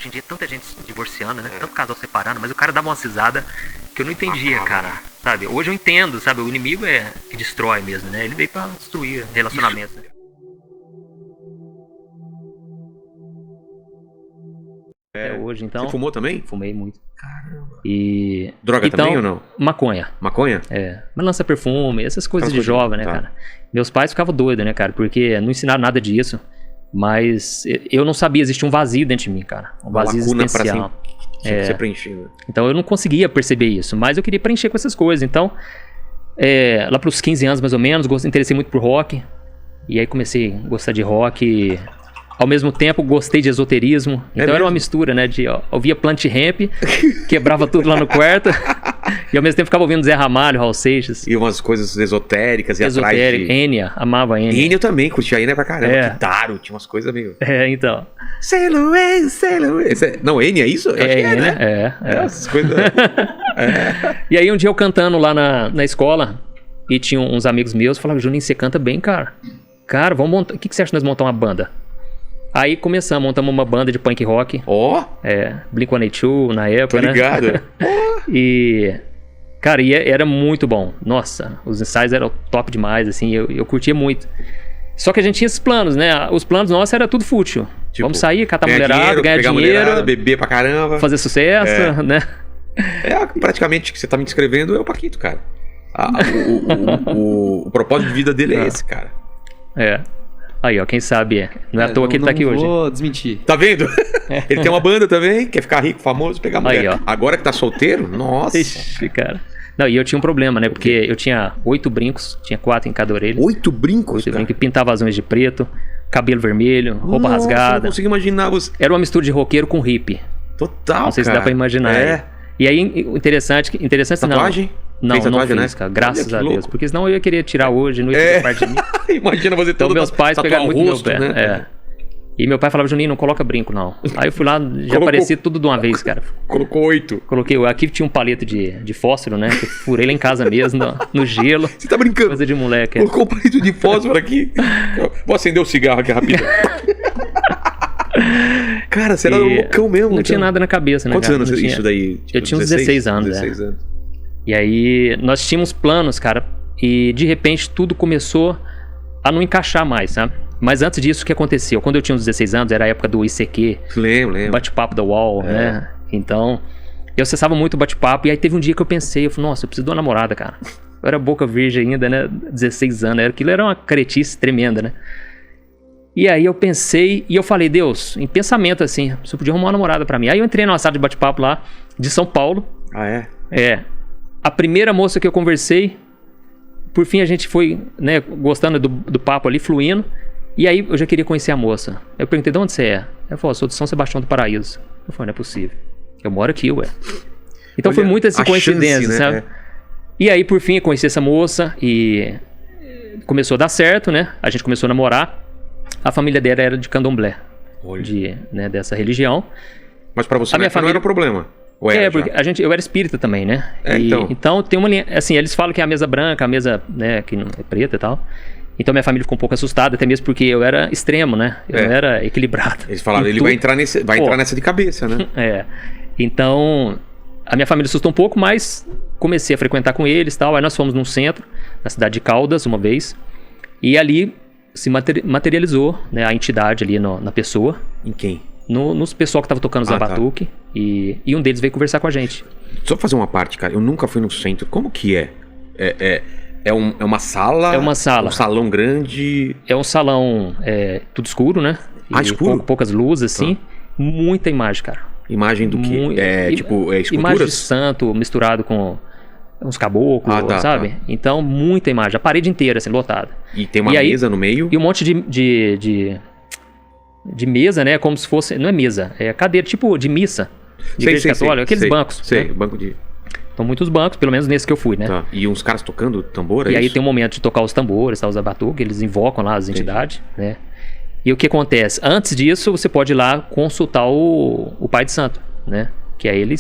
hoje em dia tanta gente se divorciando, né? Tanto casal separando, mas o cara dava uma cisada que eu não entendia, cara. Sabe? Hoje eu entendo, sabe? O inimigo é que destrói mesmo, né? Ele veio pra destruir relacionamentos, né? Hoje, então. Você fumou também? Fumei muito. Caramba. E. Droga então, também ou não? Maconha. Maconha? Mas lança perfume, essas coisas de jovem, né, cara? Meus pais ficavam doidos, né, cara? Porque não ensinaram nada disso. Mas eu não sabia, existia um vazio dentro de mim, cara. Um vazio existencial. Tinha que ser preenchido. Então eu não conseguia perceber isso, mas eu queria preencher com essas coisas. Então, lá pros 15 anos mais ou menos, interessei muito por rock. E aí comecei a gostar de rock. E, ao mesmo tempo, gostei de esoterismo. Então era uma mistura, né? De ouvia Plant Ramp, quebrava tudo lá no quarto. E ao mesmo tempo ficava ouvindo Zé Ramalho, Raul Seixas. E umas coisas esotéricas e atrás de... Enya, amava Enya. Enya eu também, curtia Enya pra caramba. Guitarra, tinha umas coisas meio... Então. Sail away, sail away. Não, Enya é isso? Enya, né? Essas coisas... E aí um dia eu cantando lá na escola, e tinha uns amigos meus, falavam, Juninho, você canta bem, cara. Cara, vamos montar... O que você acha de nós montar uma banda? Aí montamos uma banda de punk rock. Blink-182 na época, né? Obrigado. E... Cara, era muito bom. Nossa, os ensaios eram top demais, assim, eu curtia muito. Só que a gente tinha esses planos, né? Os planos nossos era tudo fútil. Tipo, vamos sair, catar mulherada, ganhar dinheiro, beber pra caramba, fazer sucesso, né? Praticamente o que você tá me descrevendo é o Paquito, cara. O propósito de vida dele é esse, cara. Aí, ó, quem sabe não é à toa que ele tá aqui hoje. Não vou desmentir. Tá vendo? Ele tem uma banda também, quer ficar rico, famoso, pegar mulher. Aí, ó. Agora que tá solteiro, nossa. Ixi, cara. Não, e eu tinha um problema, né? Porque eu tinha 8 brincos, tinha 4 em cada orelha. 8 brincos, 8 brincos, pintava as unhas de preto, cabelo vermelho, roupa rasgada. Não consigo imaginar você. Era uma mistura de roqueiro com hippie. Total, não sei se dá pra imaginar. E aí, interessante tatuagem? Não, tatuagem, não fiz, cara. Graças a Deus. Porque senão eu ia querer tirar hoje, não ia fazer parte de mim. Imagina você então meus pais pegaram muito rosto, meu pé. Né? E meu pai falava, Juninho, não coloca brinco, não. Aí eu fui lá, já apareci tudo de uma vez, cara. Colocou 8. Coloquei, aqui tinha um palito de fósforo, né? Que eu furei lá em casa mesmo, no gelo. Você tá brincando? Coisa de moleque. Colocou um palito de fósforo aqui. Vou acender o cigarro aqui rapidinho. Cara, você era loucão mesmo. Não tinha nada na cabeça, né? Quantos anos isso daí? Tipo, eu tinha uns 16 anos, 16 anos. E aí, nós tínhamos planos, cara. E de repente tudo começou a não encaixar mais, sabe? Mas antes disso, o que aconteceu? Quando eu tinha uns 16 anos, era a época do ICQ. Lembro. Bate-papo da UOL, né? Então, eu acessava muito o bate-papo. E aí teve um dia que eu pensei, nossa, eu preciso de uma namorada, cara. Eu era boca virgem ainda, né? 16 anos. Aquilo era uma caretice tremenda, né? E aí eu pensei, e eu falei, Deus, em pensamento assim, você podia arrumar uma namorada pra mim. Aí eu entrei numa sala de bate-papo lá, de São Paulo. A primeira moça que eu conversei, por fim a gente foi, né, gostando do papo ali, fluindo. E aí eu já queria conhecer a moça. Eu perguntei, de onde você é? Ela falou, sou de São Sebastião do Paraíso. Eu falei, não é possível. Eu moro aqui, ué. Então foi muita essa coincidência, né? Sabe? E aí, por fim, eu conheci essa moça e começou a dar certo, né? A gente começou a namorar. A família dela era de candomblé, né, dessa religião. Mas pra você não era um problema? Porque eu era espírita também, né? Então tem uma linha, assim, eles falam que é a mesa branca, a mesa, né, que não é preta e tal. Então minha família ficou um pouco assustada, até mesmo porque eu era extremo, né? Eu não era equilibrado. Eles falaram, ele vai entrar nessa de cabeça, né? Então a minha família assustou um pouco, mas comecei a frequentar com eles e tal. Aí nós fomos num centro, na cidade de Caldas, uma vez. E ali se materializou, né, a entidade ali na pessoa. Em quem? Nos pessoal que tava tocando zabatuque. E um deles veio conversar com a gente. Só fazer uma parte, cara. Eu nunca fui no centro. Como que é? É uma sala? É uma sala. Um salão grande? É um salão tudo escuro, né? Escuro? Poucas luzes, assim. Muita imagem, cara. Imagem do quê? Esculturas? Imagem de santo misturado com uns caboclos, sabe? Tá. Então, muita imagem. A parede inteira, assim, lotada. E tem uma mesa no meio? E um monte de mesa, né? Como se fosse... Não é mesa, é cadeira, tipo de missa. De igreja católica. Aqueles bancos. Sei, né? banco de... Então, muitos bancos, pelo menos nesse que eu fui, né? Tá. E uns caras tocando tambor, E aí tem um momento de tocar os tambores, os zabatuques, eles invocam lá as entidades, né? E o que acontece? Antes disso, você pode ir lá consultar o pai de santo, né? Que aí ele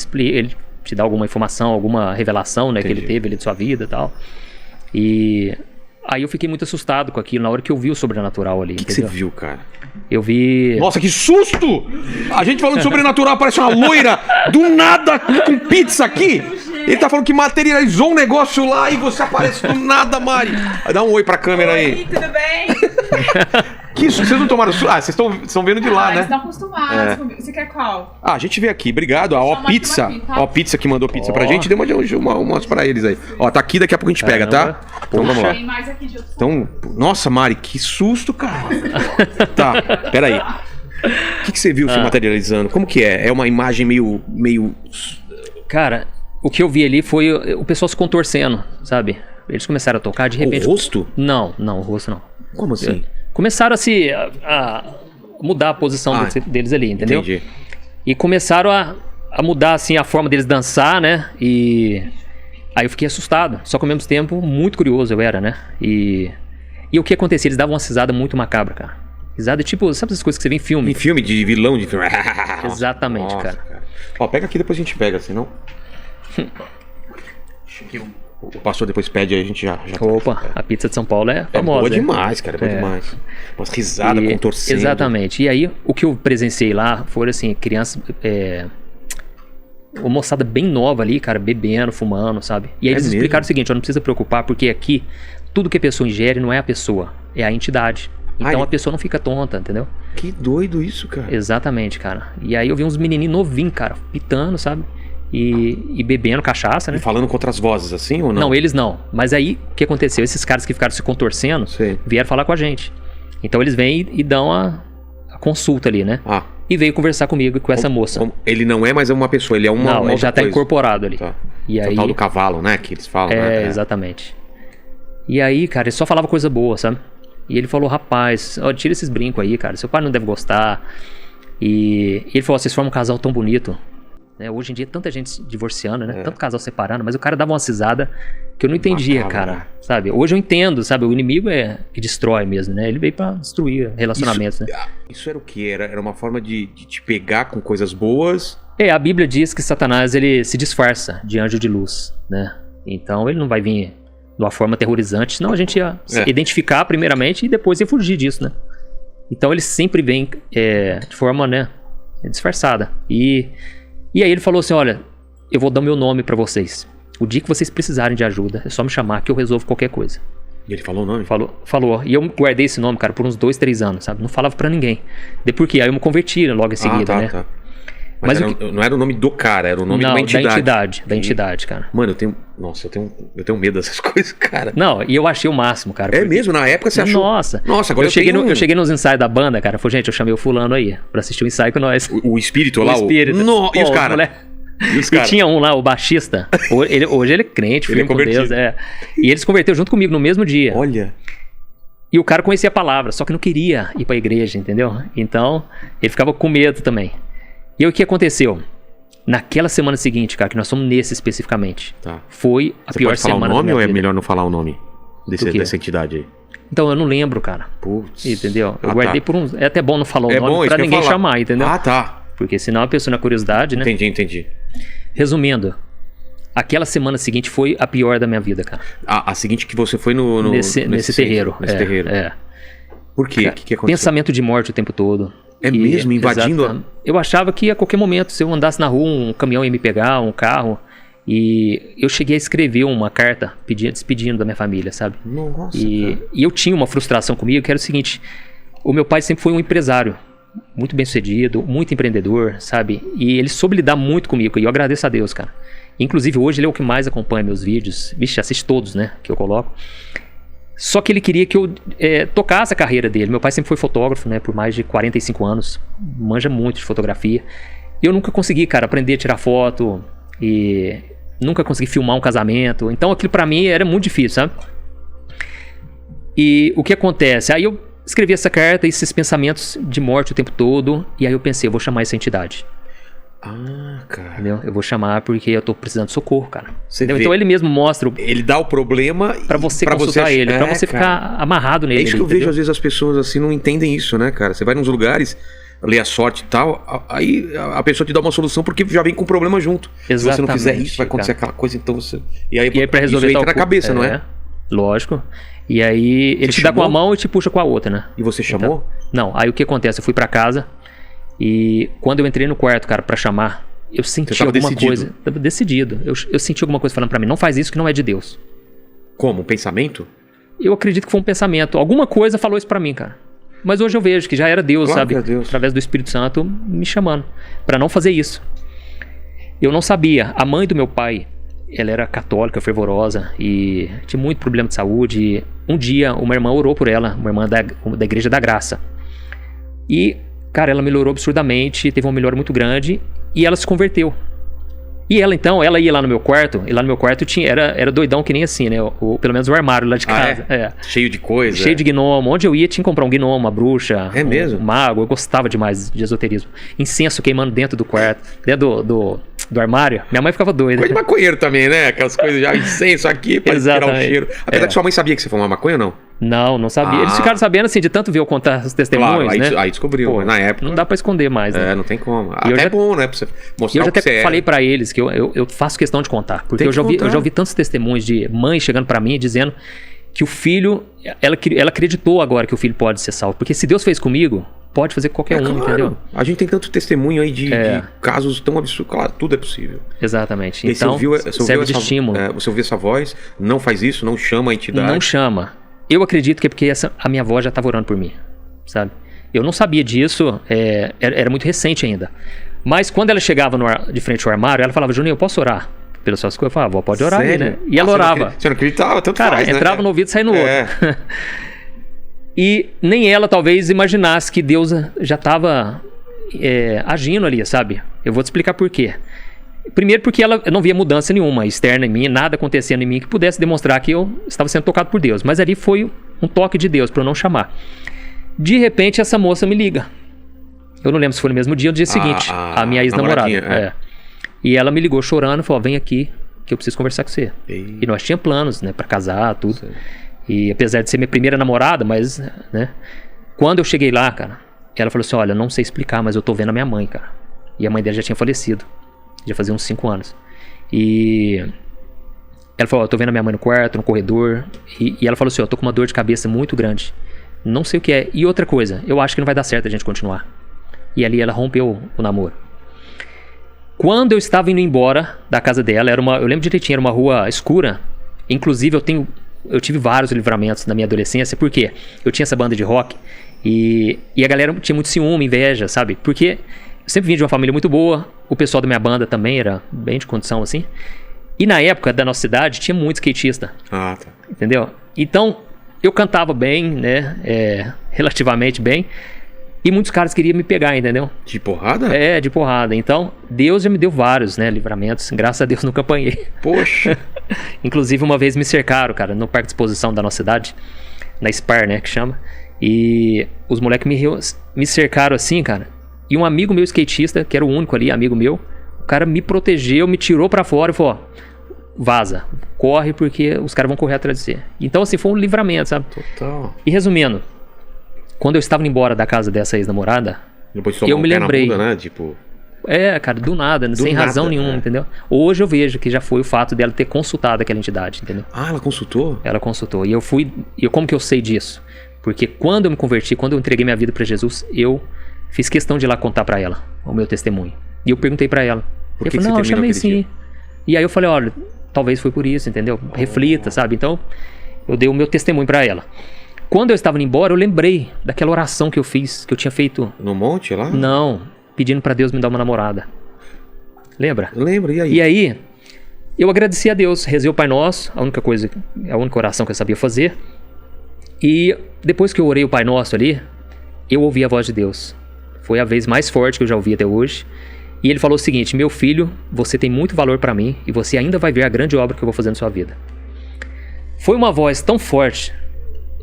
te dá alguma informação, alguma revelação, né? Que ele teve ali de sua vida e tal. E Aí eu fiquei muito assustado com aquilo na hora que eu vi o sobrenatural ali. O que você viu, cara? Eu vi... Nossa, que susto! A gente falando de sobrenatural, parece uma loira do nada com pizza aqui. Ele tá falando que materializou um negócio lá e você aparece do nada, Mari. Dá um oi pra câmera aí. Oi, tudo bem? Que isso? Vocês não tomaram susto? Ah, vocês estão vendo de lá, né? Vocês estão acostumados comigo. Você quer qual? Ah, a gente veio aqui, obrigado. Ó, Chama pizza. aqui, tá? Ó, pizza que mandou pizza pra gente. Deu umas pra eles aí. Ó, tá aqui, daqui a pouco a gente pega, tá? Então vamos lá. Tem mais aqui de outro. Então, nossa, Mari, que susto, cara. Tá, peraí. O que você viu se materializando? Como que é? É uma imagem meio... Cara, o que eu vi ali foi o pessoal se contorcendo, sabe? Eles começaram a tocar, de repente... O rosto? Não, o rosto não. Como assim? Começaram a mudar a posição deles ali, entendeu? Entendi. E começaram a mudar, assim, a forma deles dançar, né? E aí eu fiquei assustado. Só que ao mesmo tempo, muito curioso eu era, né? E o que acontecia? Eles davam uma risada muito macabra, cara. Risada tipo, sabe essas coisas que você vê em filme? Em filme de vilão de filme. Exatamente, Nossa, cara. Ó, pega aqui, depois a gente pega, senão... O pastor depois pede aí, a gente já Opa, a pizza de São Paulo é famosa. Boa demais, cara, boa demais. Umas risadas contorcendo. Exatamente. E aí, o que eu presenciei lá foram, assim, crianças... uma moçada bem nova ali, cara, bebendo, fumando, sabe? E aí eles explicaram o seguinte, ó, não precisa preocupar, porque aqui, tudo que a pessoa ingere não é a pessoa, é a entidade. Então a pessoa não fica tonta, entendeu? Que doido isso, cara. Exatamente, cara. E aí eu vi uns menininhos novinhos, cara, pitando, sabe? E bebendo cachaça, né? E falando com outras vozes, assim, ou não? Não, eles não. Mas aí, o que aconteceu? Esses caras que ficaram se contorcendo, vieram falar com a gente. Então eles vêm e dão a consulta ali, né? E veio conversar comigo, com essa moça. Ele não é mais uma pessoa, ele é uma Não, ele já tá incorporado ali. Tá. E aí... o tal do cavalo, né? Que eles falam, né? Exatamente. E aí, cara, ele só falava coisa boa, sabe? E ele falou, rapaz, ó, tira esses brincos aí, cara. Seu pai não deve gostar. E ele falou, vocês formam um casal tão bonito. Hoje em dia, tanta gente se divorciando, né? Tanto casal separando. Mas o cara dava uma cisada que eu não entendia, cara. Sabe? Hoje eu entendo, sabe? O inimigo é que destrói mesmo, né? Ele veio pra destruir relacionamentos, né? Isso era o quê? Era uma forma de te pegar com coisas boas? A Bíblia diz que Satanás, ele se disfarça de anjo de luz, né? Então ele não vai vir de uma forma aterrorizante, senão a gente ia identificar primeiramente e depois ia fugir disso, né? Então ele sempre vem de forma, né, disfarçada. E aí ele falou assim, olha, eu vou dar meu nome pra vocês. O dia que vocês precisarem de ajuda, é só me chamar que eu resolvo qualquer coisa. E ele falou o nome? Falou. E eu guardei esse nome, cara, por uns 2, 3 anos, sabe? Não falava pra ninguém. Por quê? Aí eu me converti logo em seguida, né? Tá. Mas não era o nome do cara, era o nome de uma entidade. Da entidade, cara. Mano, eu tenho medo dessas coisas, cara. Não, e eu achei o máximo, cara. É mesmo? Na época você achou? Nossa, agora eu cheguei nos ensaios da banda, cara. Falei, gente, eu chamei o fulano aí pra assistir o ensaio com nós. O espírito lá? O espírito. E os caras? E tinha um lá, o baixista. Hoje ele é crente, filho com Deus. E ele se converteu junto comigo no mesmo dia. Olha. E o cara conhecia a palavra, só que não queria ir pra igreja, entendeu? Então, ele ficava com medo também. E aí o que aconteceu? Naquela semana seguinte, cara, que nós somos nesse especificamente, foi a pior semana da minha vida. Você pode falar o nome ou é melhor não falar o nome dessa entidade aí? Então, eu não lembro, cara. Putz. Entendeu? Eu guardei por uns... É até bom não falar o nome pra ninguém chamar, entendeu? Porque senão a pessoa na curiosidade, né? Entendi. Resumindo, aquela semana seguinte foi a pior da minha vida, cara. A seguinte que você foi nesse terreiro. Nesse terreiro. Por quê? O que aconteceu? Pensamento de morte o tempo todo. Mesmo? Invadindo? Eu achava que a qualquer momento, se eu andasse na rua, um caminhão ia me pegar, um carro. E eu cheguei a escrever uma carta despedindo da minha família, sabe? Nossa, e eu tinha uma frustração comigo, que era o seguinte: o meu pai sempre foi um empresário, muito bem sucedido, muito empreendedor, sabe? E ele soube lidar muito comigo, e eu agradeço a Deus, cara. Inclusive hoje ele é o que mais acompanha meus vídeos. Vixe, assiste todos, né, que eu coloco. Só que ele queria que eu tocasse a carreira dele. Meu pai sempre foi fotógrafo, né, por mais de 45 anos. Manja muito de fotografia. E eu nunca consegui, cara, aprender a tirar foto. E nunca consegui filmar um casamento. Então aquilo pra mim era muito difícil, sabe? E o que acontece? Aí eu escrevi essa carta, esses pensamentos de morte o tempo todo. E aí eu pensei, eu vou chamar essa entidade. Cara. Entendeu? Eu vou chamar porque eu tô precisando de socorro, cara. Então ele mesmo mostra. Ele dá o problema pra você consultar ele, pra você ficar amarrado nele. É isso que eu vejo, às vezes as pessoas assim não entendem isso, né, cara? Você vai nos lugares, lê a sorte e tal, aí a pessoa te dá uma solução porque já vem com o problema junto. Exatamente, se você não fizer isso, vai acontecer aquela coisa, então você. E aí pra resolver isso entra na cabeça, não é? Lógico. E aí ele te dá com a mão e te puxa com a outra, né? E você chamou? Não, aí o que acontece? Eu fui pra casa e quando eu entrei no quarto, cara, pra chamar, eu senti alguma coisa. Tava decidido. Eu senti alguma coisa falando pra mim, não faz isso que não é de Deus. Como? Um pensamento? Eu acredito que foi um pensamento. Alguma coisa falou isso pra mim, cara. Mas hoje eu vejo que já era Deus, Claro sabe? que é Deus. Através do Espírito Santo me chamando pra não fazer isso. Eu não sabia. A mãe do meu pai, ela era católica, fervorosa e tinha muito problema de saúde. E um dia uma irmã orou por ela, uma irmã da Igreja da Graça. E, cara, ela melhorou absurdamente, teve uma melhora muito grande e ela se converteu. E ela então, ela ia lá no meu quarto, e lá no meu quarto era doidão que nem assim, né? Pelo menos o armário lá de casa. É? Cheio de coisa. Cheio de gnomo. Onde eu ia tinha que comprar um gnomo, uma bruxa. É mesmo? Um mago. Eu gostava demais de esoterismo. Incenso queimando dentro do quarto, dentro do armário. Minha mãe ficava doida. Coisa de maconheiro também, né? Aquelas coisas já, incenso aqui pra tirar o cheiro. Apesar que sua mãe sabia que você fumava maconha ou não? Não sabia. Eles ficaram sabendo assim, de tanto ver eu contar os testemunhos, claro, né? Aí descobriu, Pô, mas na época... Não dá pra esconder mais, né? Não tem como. E Até é bom, né? Pra você mostrar eu já o que até você falei pra eles que eu faço questão de contar. Porque eu já ouvi tantos testemunhos de mãe chegando pra mim dizendo que o filho... Ela acreditou agora que o filho pode ser salvo. Porque se Deus fez comigo, pode fazer com qualquer um, claro. entendeu? A gente tem tanto testemunho aí de casos tão absurdos. Claro, tudo é possível. Exatamente. E então, serve de estímulo. Você ouviu essa voz, não faz isso, não chama a entidade. Não chama. Eu acredito que é porque a minha avó já estava orando por mim, sabe? Eu não sabia disso, era muito recente ainda. Mas quando ela chegava de frente ao armário, ela falava, Juninho, eu posso orar pelas suas coisas? Eu falava, avó, pode orar aí, né? E ela orava. Você não acreditava? Tanto cara, faz, entrava né? no ouvido e saía no outro. E nem ela talvez imaginasse que Deus já estava agindo ali, sabe? Eu vou te explicar por quê. Primeiro porque ela não via mudança nenhuma externa em mim, nada acontecendo em mim que pudesse demonstrar que eu estava sendo tocado por Deus. Mas ali foi um toque de Deus para eu não chamar. De repente essa moça me liga. Eu não lembro se foi no mesmo dia ou no dia seguinte. A minha ex-namorada. E ela me ligou chorando e falou, vem aqui que eu preciso conversar com você. E nós tínhamos planos, né, para casar, tudo. Sim. E apesar de ser minha primeira namorada, mas, né, quando eu cheguei lá, cara, ela falou assim, olha, não sei explicar, mas eu tô vendo a minha mãe, cara. E a mãe dela já tinha falecido. Já fazia uns 5 anos. E ela falou, eu tô vendo a minha mãe no quarto, no corredor. E ela falou assim, eu tô com uma dor de cabeça muito grande. Não sei o que é. E outra coisa, eu acho que não vai dar certo a gente continuar. E ali ela rompeu o namoro. Quando eu estava indo embora da casa dela, eu lembro direitinho, era uma rua escura. Inclusive eu tive vários livramentos na minha adolescência. Por quê? Eu tinha essa banda de rock. E a galera tinha muito ciúme, inveja, sabe? Porque... eu sempre vim de uma família muito boa, o pessoal da minha banda também era bem de condição assim. E na época da nossa cidade tinha muito skatista. Tá. Entendeu? Então eu cantava bem, né? Relativamente bem. E muitos caras queriam me pegar, entendeu? De porrada? De porrada. Então Deus já me deu vários, né? Livramentos. Graças a Deus nunca apanhei. Poxa! Inclusive uma vez me cercaram, cara, no parque de exposição da nossa cidade. Na SPAR, né? Que chama. E os moleques me cercaram assim, cara. E um amigo meu skatista, que era o único ali, amigo meu, o cara me protegeu, me tirou pra fora e falou, ó, vaza, corre porque os caras vão correr atrás de você. Então assim, foi um livramento, sabe? Total. E resumindo, quando eu estava indo embora da casa dessa ex-namorada, eu me lembrei. Bunda, né? Tipo... cara, do nada, sem razão nenhuma, entendeu? Hoje eu vejo que já foi o fato dela ter consultado aquela entidade, entendeu? Ela consultou? Ela consultou. E como que eu sei disso? Porque quando eu me converti, quando eu entreguei minha vida pra Jesus, eu fiz questão de ir lá contar pra ela o meu testemunho. E eu perguntei pra ela. Por que eu falei, não, eu chamei sim. Dia? E aí eu falei, olha, talvez foi por isso, entendeu? Reflita, sabe? Então, eu dei o meu testemunho pra ela. Quando eu estava indo embora, eu lembrei daquela oração que eu fiz, que eu tinha feito... no monte lá? Não, pedindo pra Deus me dar uma namorada. Lembra? Lembro, e aí? E aí, eu agradeci a Deus, rezei o Pai Nosso, a única oração que eu sabia fazer. E depois que eu orei o Pai Nosso ali, eu ouvi a voz de Deus. Foi a vez mais forte que eu já ouvi até hoje. E ele falou o seguinte, meu filho, você tem muito valor pra mim e você ainda vai ver a grande obra que eu vou fazer na sua vida. Foi uma voz tão forte,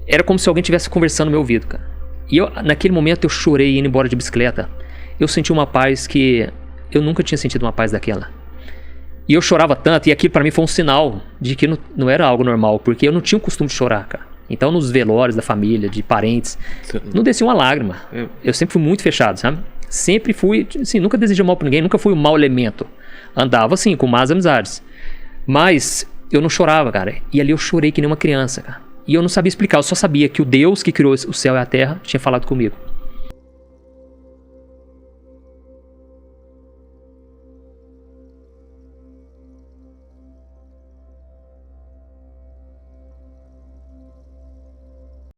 era como se alguém estivesse conversando no meu ouvido, cara. E naquele momento eu chorei indo embora de bicicleta. Eu senti uma paz que eu nunca tinha sentido uma paz daquela. E eu chorava tanto, e aquilo pra mim foi um sinal de que não era algo normal, porque eu não tinha o costume de chorar, cara. Então nos velórios da família, de parentes, não descia uma lágrima. Eu sempre fui muito fechado, sabe? Sempre fui, assim, nunca desejei mal pra ninguém, nunca fui um mau elemento. Andava assim, com más amizades. Mas eu não chorava, cara. E ali eu chorei que nem uma criança, cara. E eu não sabia explicar, eu só sabia que o Deus que criou o céu e a terra tinha falado comigo.